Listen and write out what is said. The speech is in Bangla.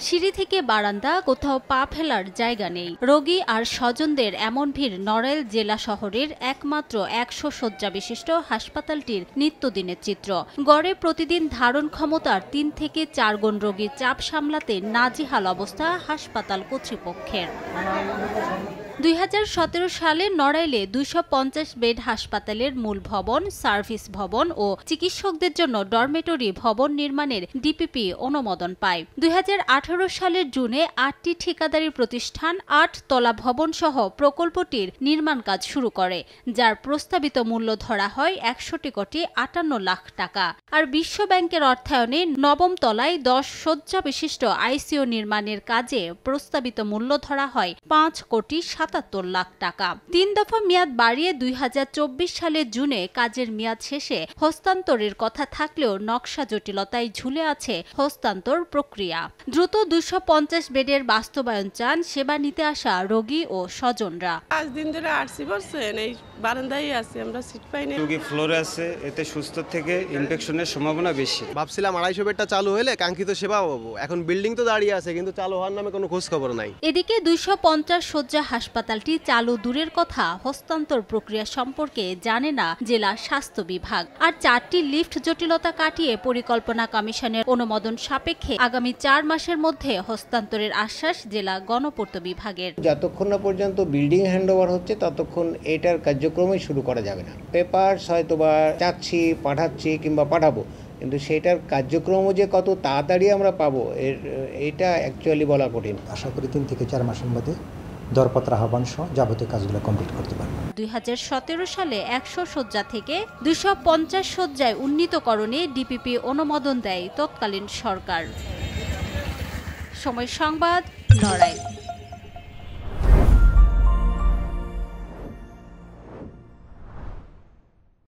সিঁড়ি থেকে বারান্দা, কোথাও পা ফেলার জায়গা নেই। রোগী আর স্বজনদের এমন ভিড় নড়াইল জেলা শহরের একমাত্র ১০০ শয্যা বিশিষ্ট হাসপাতালটির নিত্যদিনের চিত্র। গড়ে প্রতিদিন ধারণ ক্ষমতার ৩ থেকে ৪ গুণ রোগীর চাপ সামলাতে নাজেহাল অবস্থা হাসপাতাল কর্তৃপক্ষের। ২০১৭ সালে নড়াইলে ২৫০ বেড হাসপাতালের মূল ভবন, সার্ভিস ভবন ও চিকিৎসকদের জন্য ডরমেটরি ভবন নির্মাণের ডিপিপি অনুমোদন পায়। ২০১৮ সালের জুনে ৮টি ঠিকাদারি প্রতিষ্ঠান ৮ তলা ভবন সহ প্রকল্পটির নির্মাণ কাজ শুরু করে, যার প্রস্তাবিত মূল্য ধরা হয় ৬১ কোটি ৫৮ লাখ টাকা। আর বিশ্ব ব্যাংকের অর্থায়নে নবম তলায় ১০ শয্যা বিশিষ্ট আইসিইউ নির্মাণের কাজে প্রস্তাবিত মূল্য ধরা হয় ৫ কোটি ৭৭ লাখ টাকা। ৩ দফা মেয়াদ বাড়িয়ে ২০২৪ সালের জুনে কাজের মেয়াদ শেষে হস্তান্তরের কথা থাকলেও নকশা জটিলতায় ঝুলে আছে হস্তান্তর প্রক্রিয়া। দ্রুত ২৫০ বেডের বাস্তবায়ন চান সেবা নিতে আসা রোগী ও স্বজনরা। ৫ দিন ধরে আসছি বলছেন, এই বারান্দায় আছি, আমরা সিট পাই না। রোগী ফ্লোরে আছে, এতে সুস্থ থেকে ইনফেকশনের সম্ভাবনা বেশি। ভাবছিলাম ২৫০ বেডটা চালু হলে কাঙ্ক্ষিত সেবা পাবো। এখন বিল্ডিং তো দাঁড়িয়ে আছে, কিন্তু চালু হওয়ার নামে কোনো খোঁজ খবর নাই। এদিকে ২৫০ শয্যা হাসপাতালটি চালু দূরের কথা, হস্তান্তর প্রক্রিয়া সম্পর্কে জানে না জেলা স্বাস্থ্য বিভাগ। আর 4টি লিফট জটিলতা কাটিয়ে পরিকল্পনা কমিশনের অনুমোদন সাপেক্ষে আগামী 4 মাসের মধ্যে হস্তান্তরের আশ্বাস জেলা গণপূর্ত বিভাগের। যতক্ষণ না পর্যন্ত বিল্ডিং হ্যান্ডওভার হচ্ছে ততক্ষণ এটার কার্যক্রমই শুরু করা যাবে না। পেপার হয়তোবা চাচ্ছি, পাঠাচ্ছি কিংবা পাঠাবো, কিন্তু সেটার কার্যক্রমও যে কত তাড়াতাড়ি আমরা পাবো এটা অ্যাকচুয়ালি বলা কঠিন। আশা করি 3 থেকে 4 মাসের মধ্যে দরপত্র আহ্বান সহ যাবতীয় কাজগুলো কমপ্লিট করতে পারব। ২০১৭ সালে ১০০ শয্যা থেকে ২৫০ শয্যায় উন্নীতকরণে ডিপিপি অনুমোদন দেয় তৎকালীন সরকার। সময় সংবাদ, নড়াইল।